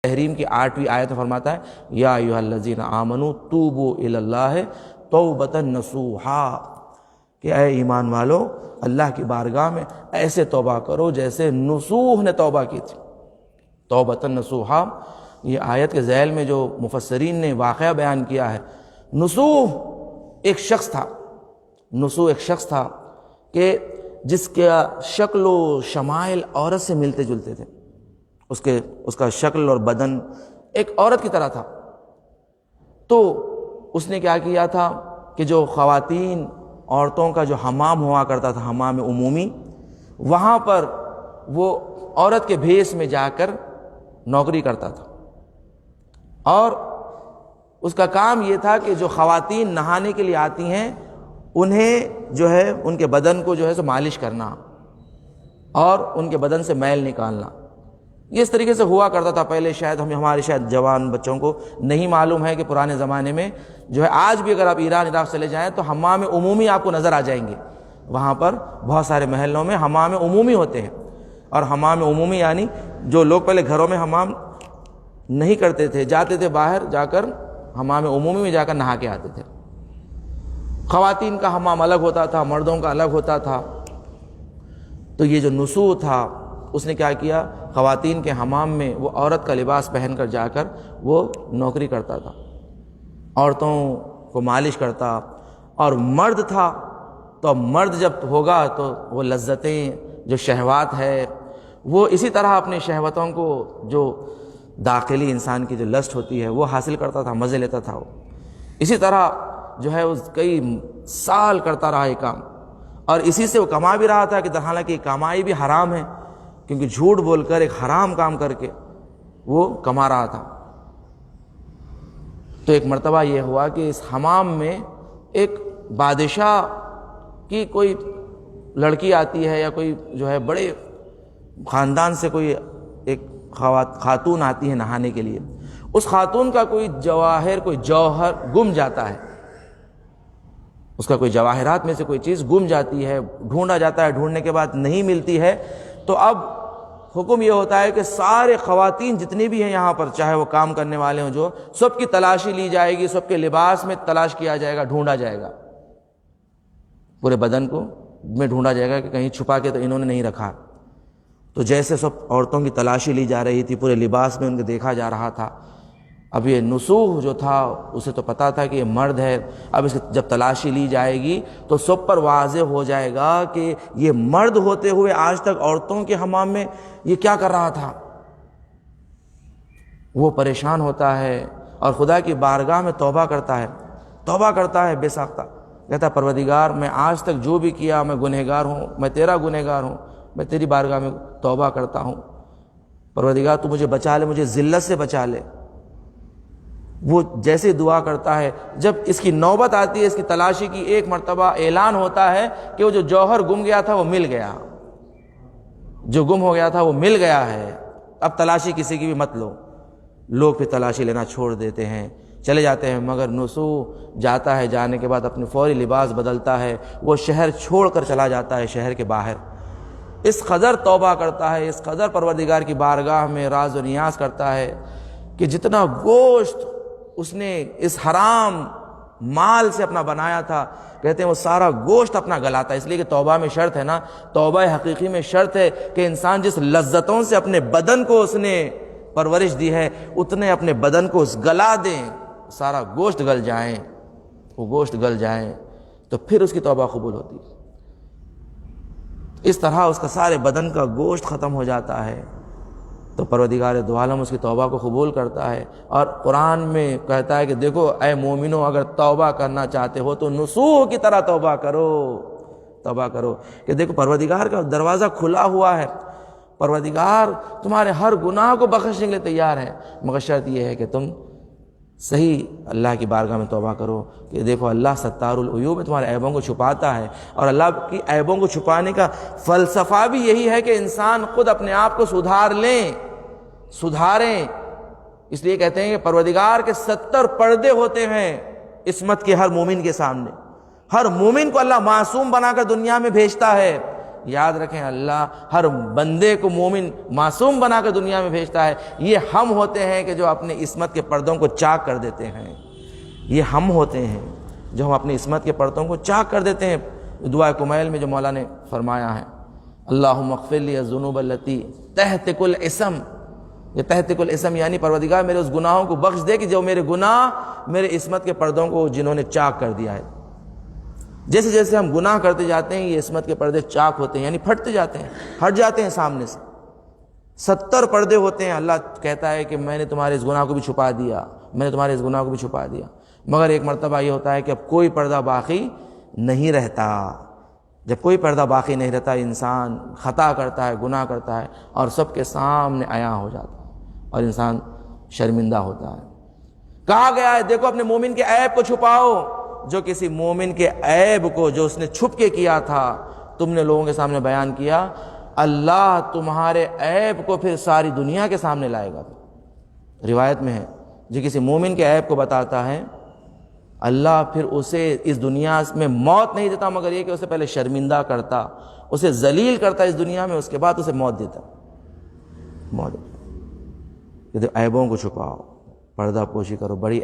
تحریم کی 8ویں آیت میں فرماتا ہے یا ایھا الذین آمنوا توبوا الی اللہ توبۃ نصوحا، کہ اے ایمان والو اللہ کی بارگاہ میں ایسے توبہ کرو جیسے نصوح نے توبہ کی تھی۔ توبۃ نصوحا، یہ آیت کے ذیل میں جو مفسرین نے واقعہ بیان کیا ہے، نصوح ایک شخص تھا، نصوح ایک شخص تھا کہ جس کا شکل و شمائل عورت سے ملتے جلتے تھے، اس کا شکل اور بدن ایک عورت کی طرح تھا۔ تو اس نے کیا کیا تھا کہ جو خواتین عورتوں کا جو حمام ہوا کرتا تھا، حمام عمومی، وہاں پر وہ عورت کے بھیس میں جا کر نوکری کرتا تھا، اور اس کا کام یہ تھا کہ جو خواتین نہانے کے لیے آتی ہیں انہیں جو ہے ان کے بدن کو جو ہے سو مالش کرنا اور ان کے بدن سے میل نکالنا۔ یہ اس طریقے سے ہوا کرتا تھا پہلے، شاید ہمارے جوان بچوں کو نہیں معلوم ہے کہ پرانے زمانے میں جو ہے، آج بھی اگر آپ ایران عراق چلے جائیں تو حمام عمومی آپ کو نظر آ جائیں گے، وہاں پر بہت سارے محلوں میں حمام عمومی ہوتے ہیں۔ اور حمام عمومی یعنی جو لوگ پہلے گھروں میں حمام نہیں کرتے تھے، جاتے تھے باہر جا کر حمام عمومی میں جا کر نہا کے آتے تھے۔ خواتین کا حمام الگ ہوتا تھا، مردوں کا الگ ہوتا تھا۔ تو یہ جو نصوح تھا اس نے کیا کیا، خواتین کے حمام میں وہ عورت کا لباس پہن کر جا کر وہ نوکری کرتا تھا، عورتوں کو مالش کرتا۔ اور مرد تھا تو مرد جب ہوگا تو وہ لذتیں، جو شہوات ہے، وہ اسی طرح اپنی شہوتوں کو، جو داخلی انسان کی جو لسٹ ہوتی ہے وہ حاصل کرتا تھا، مزے لیتا تھا وہ۔ اسی طرح جو ہے اس کئی سال کرتا رہا یہ کام، اور اسی سے وہ کما بھی رہا تھا، کہ حالانکہ کمائی بھی حرام ہے، کیونکہ جھوٹ بول کر ایک حرام کام کر کے وہ کما رہا تھا۔ تو ایک مرتبہ یہ ہوا کہ اس حمام میں ایک بادشاہ کی کوئی لڑکی آتی ہے، یا کوئی جو ہے بڑے خاندان سے کوئی ایک خاتون آتی ہے نہانے کے لیے۔ اس خاتون کا کوئی جواہر، کوئی جوہر گم جاتا ہے، اس کا کوئی جواہرات میں سے کوئی چیز گم جاتی ہے، ڈھونڈا جاتا ہے، ڈھونڈنے کے بعد نہیں ملتی ہے۔ تو اب حکم یہ ہوتا ہے کہ سارے خواتین جتنی بھی ہیں یہاں پر، چاہے وہ کام کرنے والے ہوں، جو سب کی تلاشی لی جائے گی، سب کے لباس میں تلاش کیا جائے گا، ڈھونڈا جائے گا، پورے بدن کو میں ڈھونڈا جائے گا کہ کہیں چھپا کے تو انہوں نے نہیں رکھا۔ تو جیسے سب عورتوں کی تلاشی لی جا رہی تھی، پورے لباس میں ان کو دیکھا جا رہا تھا۔ اب یہ نصوح جو تھا اسے تو پتا تھا کہ یہ مرد ہے، اب اس کی جب تلاشی لی جائے گی تو سب پر واضح ہو جائے گا کہ یہ مرد ہوتے ہوئے آج تک عورتوں کے حمام میں یہ کیا کر رہا تھا۔ وہ پریشان ہوتا ہے اور خدا کی بارگاہ میں توبہ کرتا ہے بے ساختہ، کہتا ہے پروردگار میں آج تک جو بھی کیا میں گنہگار ہوں، میں تیرا گنہگار ہوں، میں تیری بارگاہ میں توبہ کرتا ہوں، پروردگار تو مجھے بچا لے، مجھے ذلت سے بچا لے۔ وہ جیسے دعا کرتا ہے، جب اس کی نوبت آتی ہے اس کی تلاشی کی، ایک مرتبہ اعلان ہوتا ہے کہ وہ جو جوہر گم گیا تھا وہ مل گیا، جو گم ہو گیا تھا وہ مل گیا ہے، اب تلاشی کسی کی بھی مت لو۔ لوگ پھر تلاشی لینا چھوڑ دیتے ہیں، چلے جاتے ہیں، مگر نصوح جاتا ہے، جانے کے بعد اپنے فوری لباس بدلتا ہے، وہ شہر چھوڑ کر چلا جاتا ہے، شہر کے باہر۔ اس قدر توبہ کرتا ہے، اس قدر پروردگار کی بارگاہ میں راز و نیاز کرتا ہے کہ جتنا گوشت اس نے اس حرام مال سے اپنا بنایا تھا، کہتے ہیں وہ سارا گوشت اپنا گلاتا ہے۔ اس لیے کہ توبہ میں شرط ہے نا، توبہ حقیقی میں شرط ہے کہ انسان جس لذتوں سے اپنے بدن کو اس نے پرورش دی ہے، اتنے اپنے بدن کو گلا دیں، سارا گوشت گل جائیں، وہ گوشت گل جائیں تو پھر اس کی توبہ قبول ہوتی ہے۔ اس طرح اس کا سارے بدن کا گوشت ختم ہو جاتا ہے تو پروردگار دو عالم اس کی توبہ کو قبول کرتا ہے۔ اور قرآن میں کہتا ہے کہ دیکھو اے مومنو، اگر توبہ کرنا چاہتے ہو تو نصوح کی طرح توبہ کرو، کہ دیکھو پروردگار کا دروازہ کھلا ہوا ہے، پروردگار تمہارے ہر گناہ کو بخشنے کے لیے تیار ہے، مگر شرط یہ ہے کہ تم صحیح اللہ کی بارگاہ میں توبہ کرو، کہ دیکھو اللہ ستار العیوب ہے، تمہارے عیبوں کو چھپاتا ہے۔ اور اللہ کی عیبوں کو چھپانے کا فلسفہ بھی یہی ہے کہ انسان خود اپنے آپ کو سدھاریں۔ اس لیے کہتے ہیں کہ پروردگار کے 70 پردے ہوتے ہیں عصمت کے ہر مومن کے سامنے، ہر مومن کو اللہ معصوم بنا کر دنیا میں بھیجتا ہے، یاد رکھیں اللہ ہر بندے کو مومن معصوم بنا کر دنیا میں بھیجتا ہے. یہ ہم ہوتے ہیں کہ جو اپنے عصمت کے پردوں کو چاک کر دیتے ہیں. یہ ہم ہوتے ہیں جو ہم اپنی عصمت کے پردوں کو چاک کر دیتے ہیں. دعا کمیل میں جو مولا نے فرمایا ہے اللہم اغفر لی الذنوب التی تحتک الاسم، یہ تحتک الاسم یعنی پروردگار میرے اس گناہوں کو بخش دے کہ جو میرے گناہ میرے عصمت کے پردوں کو جنہوں نے چاک کر دیا ہے. جیسے جیسے ہم گناہ کرتے جاتے ہیں یہ عصمت کے پردے چاک ہوتے ہیں، یعنی پھٹتے جاتے ہیں، ہٹ جاتے ہیں سامنے سے. 70 پردے ہوتے ہیں. اللہ کہتا ہے کہ میں نے تمہارے اس گناہ کو بھی چھپا دیا، میں نے تمہارے اس گناہ کو بھی چھپا دیا. مگر ایک مرتبہ یہ ہوتا ہے کہ اب کوئی پردہ باقی نہیں رہتا. جب کوئی پردہ باقی نہیں رہتا انسان خطا کرتا ہے، گناہ کرتا ہے اور سب کے سامنے عیاں ہو جاتا ہے اور انسان شرمندہ ہوتا ہے. کہا گیا ہے دیکھو اپنے مومن کے عیب کو چھپاؤ. جو کسی مومن کے عیب کو جو اس نے چھپ کے کیا تھا تم نے لوگوں کے سامنے بیان کیا، اللہ تمہارے عیب کو پھر ساری دنیا کے سامنے لائے گا. روایت میں ہے جو کسی مومن کے عیب کو بتاتا ہے اللہ پھر اسے اس دنیا میں موت نہیں دیتا مگر یہ کہ اسے پہلے شرمندہ کرتا، اسے ذلیل کرتا اس دنیا میں، اس کے بعد اسے موت دیتا. موت دیتا. عیبوں کو چھپاؤ، پردہ پوشی کرو. بڑی